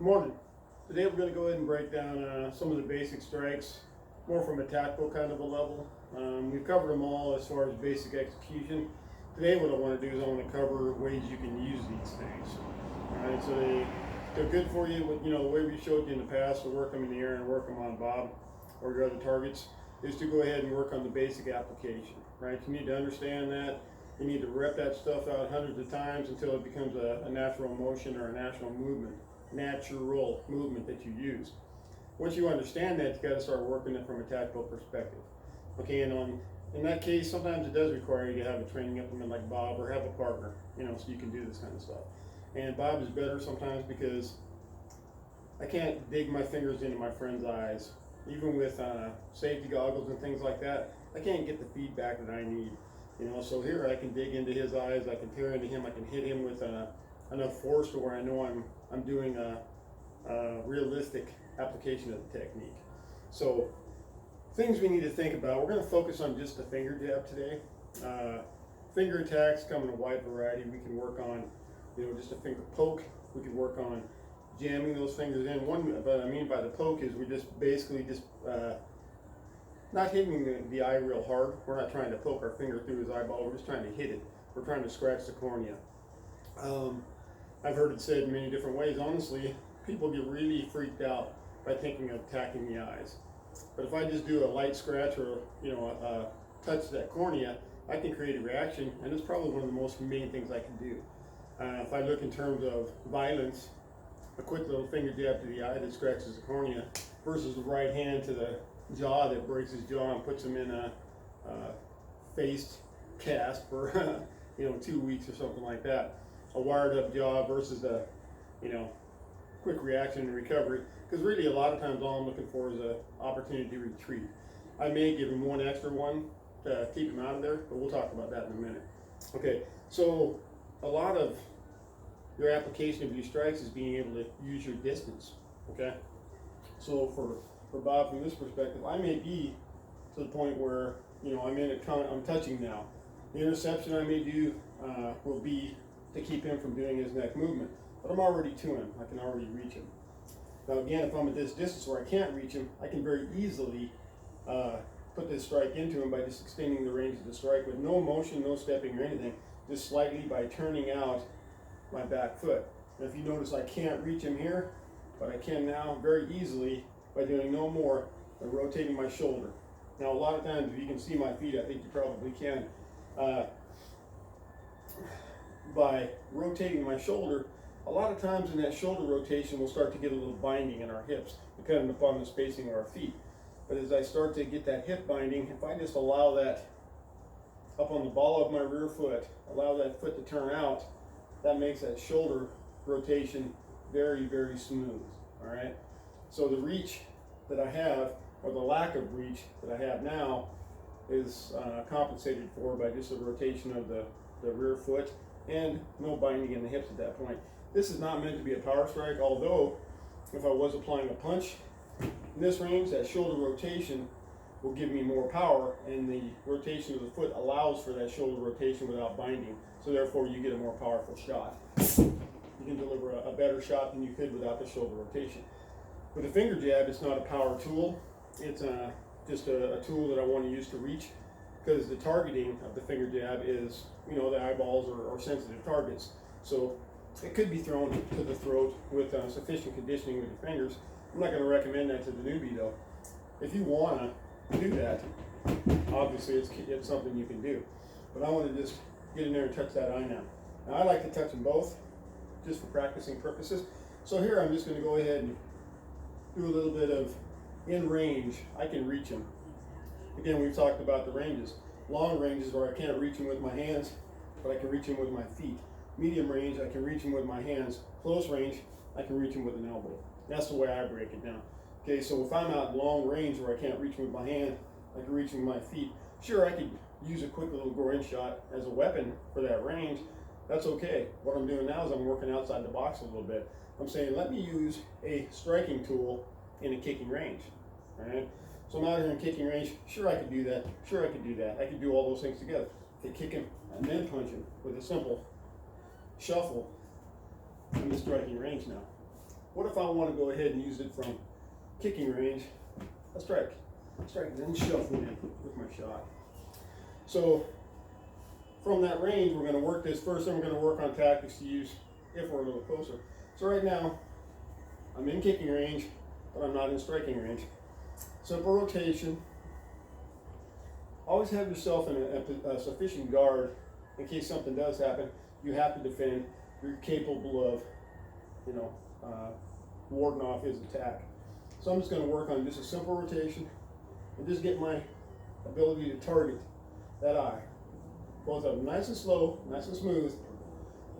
Good morning. Today we're going to go ahead and break down some of the basic strikes, more from a tactical kind of a level. We've covered them all as far as basic execution. Today what I want to do is I want to cover ways you can use these things. Alright, so they're good for you. The way we showed you in the past to work them in the air and work them on Bob or your other targets is to go ahead and work on the basic application. Right? You need to understand that. You need to rep that stuff out hundreds of times until it becomes a natural motion or a natural movement that you use. Once you understand that, you got to start working it from a tactical perspective. Okay, and in that case, sometimes it does require you to have a training implement like Bob or have a partner, so you can do this kind of stuff. And Bob is better sometimes because I can't dig my fingers into my friend's eyes. Even with safety goggles and things like that, I can't get the feedback that I need. So here I can dig into his eyes, I can tear into him, I can hit him with enough force to where I know I'm doing a realistic application of the technique. So things we need to think about. We're going to focus on just the finger jab today. Finger attacks come in a wide variety. We can work on, just a finger poke. We can work on jamming those fingers in. What I mean by the poke is we just basically not hitting the eye real hard. We're not trying to poke our finger through his eyeball. We're just trying to hit it. We're trying to scratch the cornea. I've heard it said in many different ways. Honestly, people get really freaked out by thinking of attacking the eyes. But if I just do a light scratch or touch that cornea, I can create a reaction, and it's probably one of the most main things I can do. If I look in terms of violence, a quick little finger jab to the eye that scratches the cornea versus the right hand to the jaw that breaks his jaw and puts him in a faced cast for 2 weeks or something like that. A wired up jaw versus a quick reaction and recovery, because really a lot of times all I'm looking for is an opportunity to retreat. I may give him one extra one to keep him out of there, but we'll talk about that in a minute. Okay, so a lot of your application of your strikes is being able to use your distance. Okay, so for Bob, from this perspective, I may be to the point where I'm touching now. The interception I may do will be to keep him from doing his neck movement, but I'm already to him. I can already reach him. Now again, if I'm at this distance where I can't reach him, I can very easily put this strike into him by just extending the range of the strike with no motion, no stepping or anything, just slightly by turning out my back foot. And if you notice, I can't reach him here, but I can now very easily by doing no more than rotating my shoulder. Now a lot of times, if you can see my feet, I think you probably can. By rotating my shoulder, a lot of times in that shoulder rotation we'll start to get a little binding in our hips, depending upon the spacing of our feet. But as I start to get that hip binding, if I just allow that up on the ball of my rear foot, allow that foot to turn out, that makes that shoulder rotation very, very smooth. All right. So the reach that I have, or the lack of reach that I have now, is compensated for by just the rotation of the rear foot and no binding in the hips at that point. This is not meant to be a power strike, although if I was applying a punch in this range, that shoulder rotation will give me more power, and the rotation of the foot allows for that shoulder rotation without binding, so therefore you get a more powerful shot. You can deliver a better shot than you could without the shoulder rotation. With a finger jab, it's not a power tool. It's just a tool that I want to use to reach, because the targeting of the finger jab is, the eyeballs or sensitive targets. So it could be thrown to the throat with sufficient conditioning with your fingers. I'm not going to recommend that to the newbie though. If you want to do that, obviously it's something you can do. But I want to just get in there and touch that eye now. Now I like to touch them both just for practicing purposes. So here I'm just going to go ahead and do a little bit of in range. I can reach him. Again, we've talked about the ranges. Long ranges where I can't reach him with my hands, but I can reach him with my feet. Medium range, I can reach him with my hands. Close range, I can reach him with an elbow. That's the way I break it down. Okay, so if I'm out long range where I can't reach him with my hand, I can reach him with my feet. Sure, I could use a quick little groin shot as a weapon for that range. That's okay. What I'm doing now is I'm working outside the box a little bit. I'm saying, let me use a striking tool in a kicking range. All right? So I'm out here in kicking range. Sure, I could do that. Sure, I could do that. I could do all those things together. Okay, kick him and then punch him with a simple shuffle. I'm in striking range now. what if I want to go ahead and use it from kicking range? I strike, and then shuffle in with my shot. So from that range, we're going to work this first, then we're going to work on tactics to use if we're a little closer. So right now, I'm in kicking range, but I'm not in striking range. Simple rotation. Always have yourself in a sufficient guard in case something does happen. You have to defend. You're capable of, warding off his attack. So I'm just going to work on just a simple rotation and just get my ability to target that eye. Both up nice and slow, nice and smooth.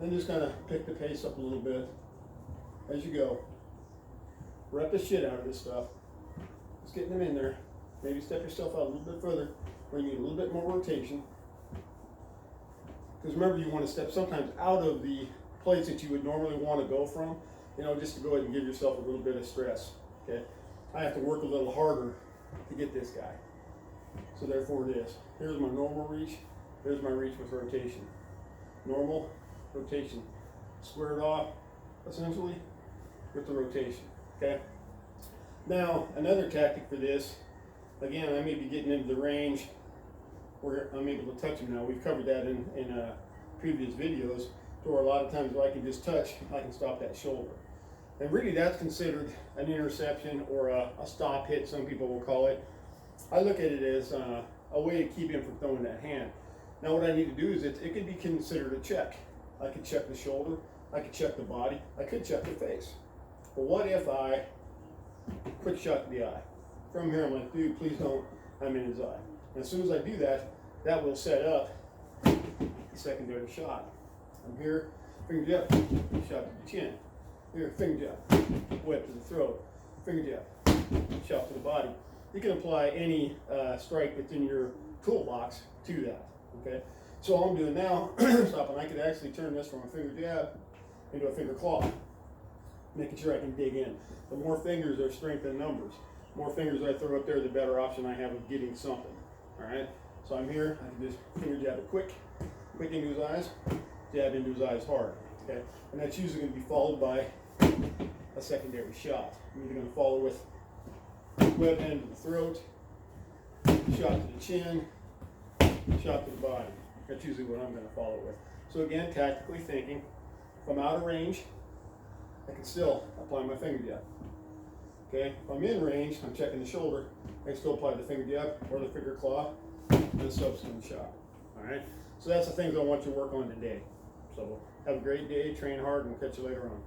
Then just kind of pick the pace up a little bit as you go. Rep the shit out of this stuff. Just getting them in there. Maybe step yourself out a little bit further where you need a little bit more rotation. Because remember, you want to step sometimes out of the place that you would normally want to go from, just to go ahead and give yourself a little bit of stress. Okay, I have to work a little harder to get this guy. So therefore it is. Here's my normal reach. Here's my reach with rotation. Normal, rotation. Square it off, essentially, with the rotation. Okay. Now, another tactic for this, again, I may be getting into the range where I'm able to touch him now. We've covered that in previous videos, to where a lot of times if I can just touch, I can stop that shoulder. And really that's considered an interception or a stop hit, some people will call it. I look at it as a way to keep him from throwing that hand. Now what I need to do is it could be considered a check. I could check the shoulder, I could check the body, I could check the face. But what if I quick shot to the eye? From here I'm like, dude, please don't, I'm in his eye. And as soon as I do that, that will set up the secondary shot. I'm here, finger jab, shot to the chin. Here, finger jab, whip to the throat, finger jab, shot to the body. You can apply any strike within your toolbox to that, okay? So all I'm doing now, stopping, I could actually turn this from a finger jab into a finger claw, making sure I can dig in. The more fingers are strength in numbers. The more fingers I throw up there, the better option I have of getting something, all right? So I'm here, I can just finger jab it quick into his eyes, jab into his eyes hard, okay? And that's usually going to be followed by a secondary shot. I'm either going to follow with web hand to the throat, shot to the chin, shot to the body. That's usually what I'm going to follow with. So again, tactically thinking, if I'm out of range, I can still apply my finger jab. Okay, if I'm in range, I'm checking the shoulder, I can still apply the finger jab or the finger claw and the subsequent shot. All right, so that's the things I want you to work on today. So have a great day, train hard, and we'll catch you later on.